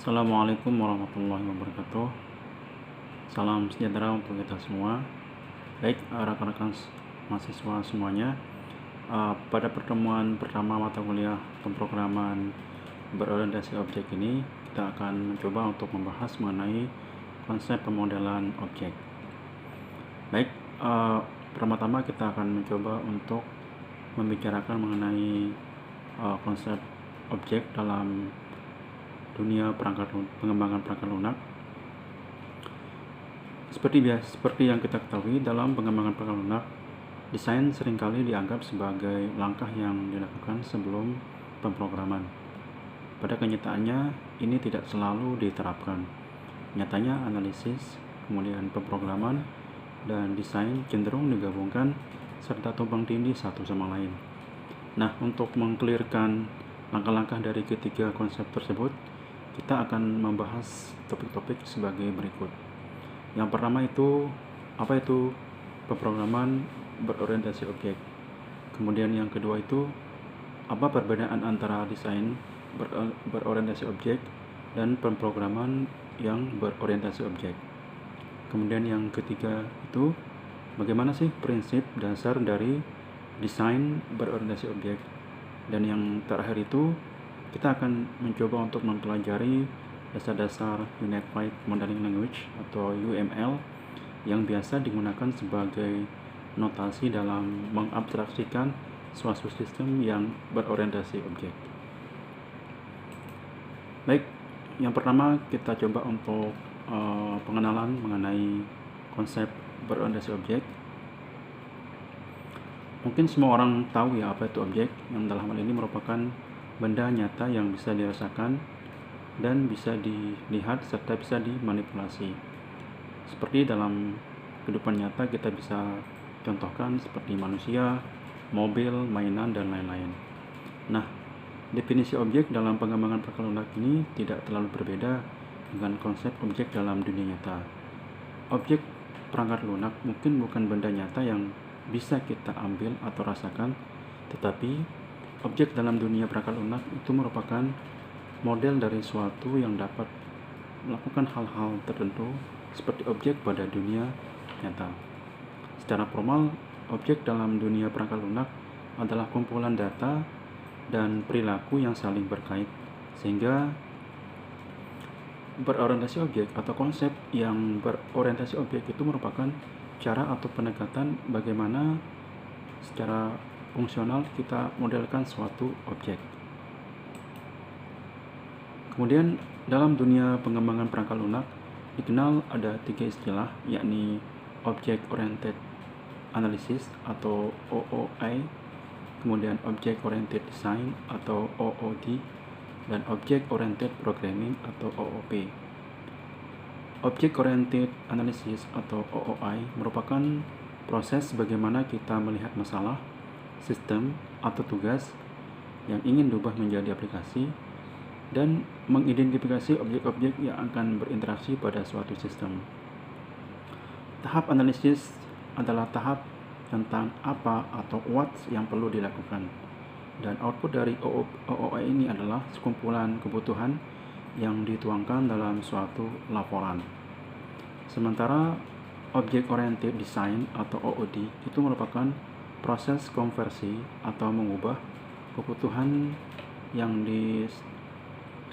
Assalamualaikum warahmatullahi wabarakatuh. Salam sejahtera untuk kita semua. Baik, rekan-rekan mahasiswa semuanya, pada pertemuan pertama mata kuliah pemrograman berorientasi objek ini, kita akan mencoba untuk membahas mengenai konsep pemodelan objek. Baik, pertama-tama kita akan mencoba untuk membicarakan mengenai konsep objek dalam dunia pengembangan perangkat lunak. Seperti yang kita ketahui, dalam pengembangan perangkat lunak, desain seringkali dianggap sebagai langkah yang dilakukan sebelum pemrograman. Pada kenyataannya, ini tidak selalu diterapkan. Nyatanya, analisis, kemudian pemrograman, dan desain cenderung digabungkan serta tumpang tindih satu sama lain. Nah, untuk mengklirkan langkah-langkah dari ketiga konsep tersebut, kita akan membahas topik-topik sebagai berikut. Yang pertama itu, apa itu pemrograman berorientasi objek. Kemudian yang kedua itu, apa perbedaan antara desain berorientasi objek dan pemrograman yang berorientasi objek. Kemudian yang ketiga itu, bagaimana sih prinsip dasar dari desain berorientasi objek. Dan yang terakhir itu, kita akan mencoba untuk mempelajari dasar-dasar Unified Modeling Language atau UML yang biasa digunakan sebagai notasi dalam mengabstraksikan suatu sistem yang berorientasi objek. Baik, yang pertama kita coba untuk pengenalan mengenai konsep berorientasi objek. Mungkin semua orang tahu ya apa itu objek, yang dalam hal ini merupakan benda nyata yang bisa dirasakan dan bisa dilihat serta bisa dimanipulasi. Seperti dalam kehidupan nyata kita bisa contohkan seperti manusia, mobil, mainan, dan lain-lain. Nah, definisi objek dalam pengembangan perangkat lunak ini tidak terlalu berbeda dengan konsep objek dalam dunia nyata. Objek perangkat lunak mungkin bukan benda nyata yang bisa kita ambil atau rasakan, tetapi objek dalam dunia perangkat lunak itu merupakan model dari suatu yang dapat melakukan hal-hal tertentu seperti objek pada dunia nyata. Secara formal, objek dalam dunia perangkat lunak adalah kumpulan data dan perilaku yang saling berkait, sehingga berorientasi objek atau konsep yang berorientasi objek itu merupakan cara atau pendekatan bagaimana secara fungsional kita modelkan suatu objek. Kemudian dalam dunia pengembangan perangkat lunak dikenal ada tiga istilah, yakni Object Oriented Analysis atau OOI, kemudian Object Oriented Design atau OOD, dan Object Oriented Programming atau OOP. Object Oriented Analysis atau OOI merupakan proses bagaimana kita melihat masalah, sistem, atau tugas yang ingin diubah menjadi aplikasi dan mengidentifikasi objek-objek yang akan berinteraksi pada suatu sistem. Tahap analisis adalah tahap tentang apa atau what yang perlu dilakukan, dan output dari OOI ini adalah sekumpulan kebutuhan yang dituangkan dalam suatu laporan. Sementara Object Oriented Design atau OOD itu merupakan proses konversi atau mengubah kebutuhan yang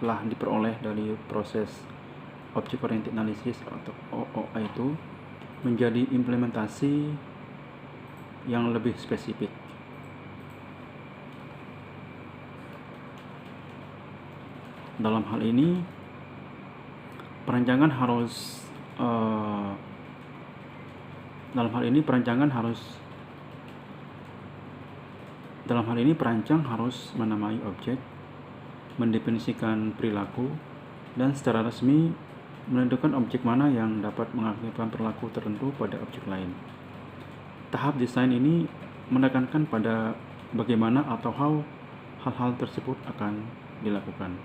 telah diperoleh dari proses Object Oriented Analysis atau OOI itu menjadi implementasi yang lebih spesifik. Dalam hal ini, perancangan perancang harus menamai objek, mendefinisikan perilaku, dan secara resmi menentukan objek mana yang dapat mengaktifkan perilaku tertentu pada objek lain. Tahap desain ini menekankan pada bagaimana atau hal-hal tersebut akan dilakukan.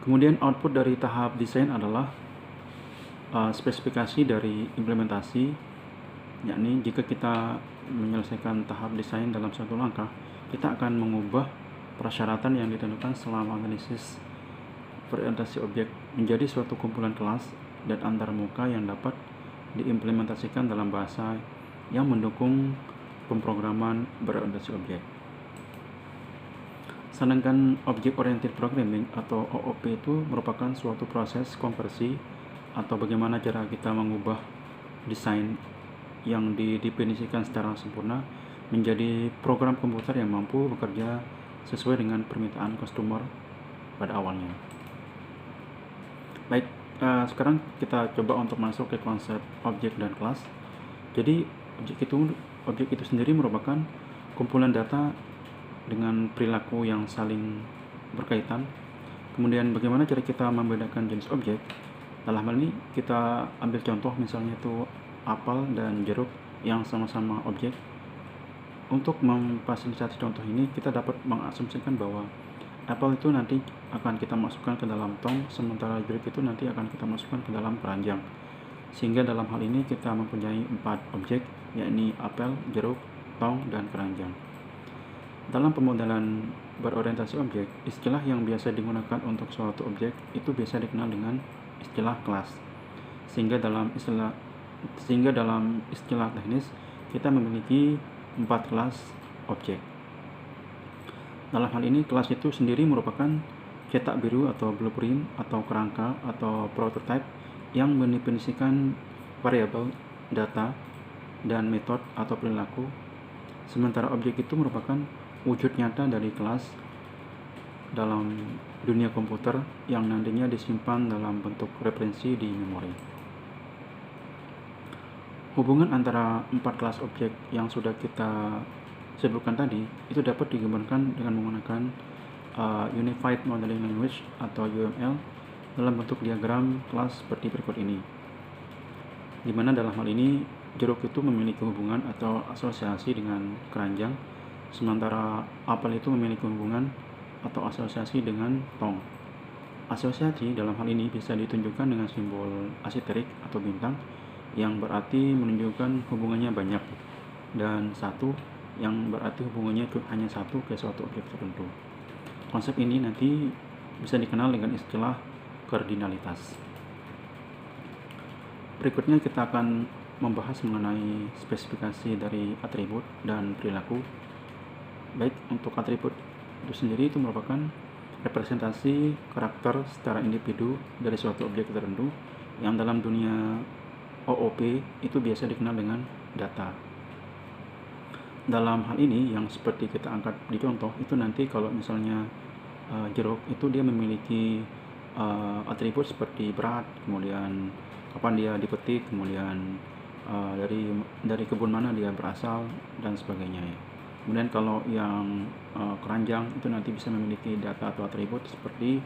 Kemudian output dari tahap desain adalah spesifikasi dari implementasi, yakni jika kita menyelesaikan tahap desain dalam satu langkah, kita akan mengubah persyaratan yang ditentukan selama analisis berorientasi objek menjadi suatu kumpulan kelas dan antarmuka yang dapat diimplementasikan dalam bahasa yang mendukung pemrograman berorientasi objek. Sedangkan Object Oriented Programming atau OOP itu merupakan suatu proses konversi atau bagaimana cara kita mengubah desain yang didefinisikan secara sempurna menjadi program komputer yang mampu bekerja sesuai dengan permintaan customer pada awalnya. Baik, sekarang kita coba untuk masuk ke konsep objek dan kelas. Jadi objek itu sendiri merupakan kumpulan data dengan perilaku yang saling berkaitan. Kemudian bagaimana cara kita membedakan jenis objek? Dalam hal ini kita ambil contoh misalnya itu apel dan jeruk yang sama-sama objek. Untuk memfasilitasi contoh ini kita dapat mengasumsikan bahwa apel itu nanti akan kita masukkan ke dalam tong, sementara jeruk itu nanti akan kita masukkan ke dalam keranjang. Sehingga dalam hal ini kita mempunyai 4 objek, yakni apel, jeruk, tong, dan keranjang. Dalam pemodelan berorientasi objek, istilah yang biasa digunakan untuk suatu objek itu biasa dikenal dengan istilah kelas. Sehingga dalam istilah teknis kita memiliki 4 kelas objek. Dalam hal ini kelas itu sendiri merupakan cetak biru atau blueprint atau kerangka atau prototype yang mendefinisikan variabel, data, dan metode atau perilaku. Sementara objek itu merupakan wujud nyata dari kelas dalam dunia komputer yang nantinya disimpan dalam bentuk referensi di memori. Hubungan antara 4 kelas objek yang sudah kita sebutkan tadi itu dapat digambarkan dengan menggunakan Unified Modeling Language atau UML dalam bentuk diagram kelas seperti berikut ini. Di mana dalam hal ini jeruk itu memiliki hubungan atau asosiasi dengan keranjang, sementara apel itu memiliki hubungan atau asosiasi dengan tong. Asosiasi dalam hal ini bisa ditunjukkan dengan simbol asiterik atau bintang yang berarti menunjukkan hubungannya banyak, dan satu yang berarti hubungannya hanya satu ke suatu objek tertentu. Konsep ini nanti bisa dikenal dengan istilah kardinalitas. Berikutnya kita akan membahas mengenai spesifikasi dari atribut dan perilaku. Baik, untuk atribut itu sendiri itu merupakan representasi karakter secara individu dari suatu objek tertentu yang dalam dunia OOP itu biasa dikenal dengan data. Dalam hal ini yang seperti kita angkat di contoh itu nanti kalau misalnya jeruk itu dia memiliki atribut seperti berat, kemudian kapan dia dipetik, kemudian dari kebun mana dia berasal dan sebagainya ya. Kemudian kalau yang keranjang itu nanti bisa memiliki data atau atribut seperti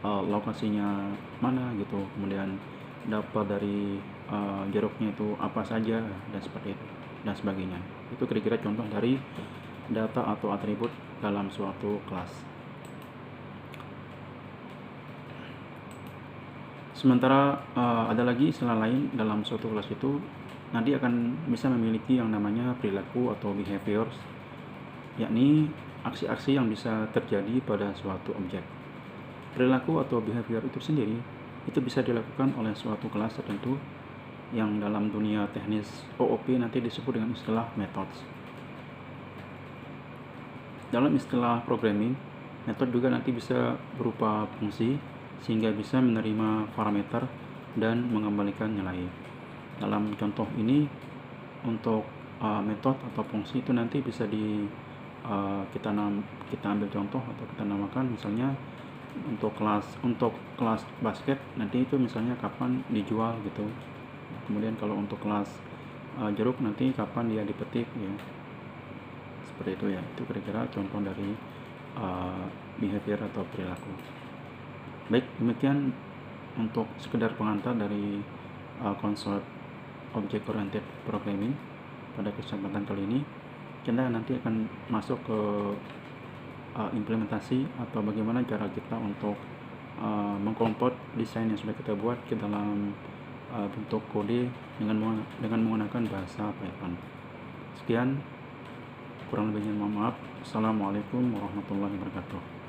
lokasinya mana gitu, kemudian dapat dari jeruknya itu apa saja dan seperti itu dan sebagainya. Itu kira-kira contoh dari data atau atribut dalam suatu kelas. Sementara ada lagi istilah lain dalam suatu kelas itu nanti akan bisa memiliki yang namanya perilaku atau behaviors, yakni aksi-aksi yang bisa terjadi pada suatu objek. Perilaku atau behavior itu sendiri itu bisa dilakukan oleh suatu kelas tertentu yang dalam dunia teknis OOP nanti disebut dengan istilah methods. Dalam istilah programming, method juga nanti bisa berupa fungsi sehingga bisa menerima parameter dan mengembalikan nilai. Dalam contoh ini untuk metode atau fungsi itu nanti bisa kita ambil contoh atau kita namakan misalnya untuk kelas basket nanti itu misalnya kapan dijual gitu. Kemudian kalau untuk kelas jeruk nanti kapan dia dipetik ya. Seperti itu ya. Itu kira-kira contoh dari behavior atau perilaku. Baik, demikian untuk sekedar pengantar dari konsep Object Oriented Programming pada kesempatan kali ini. Kita nanti akan masuk ke implementasi atau bagaimana cara kita untuk mengkonvert desain yang sudah kita buat ke dalam bentuk kode dengan menggunakan bahasa Python. Sekian, kurang lebihnya mohon maaf. Assalamualaikum warahmatullahi wabarakatuh.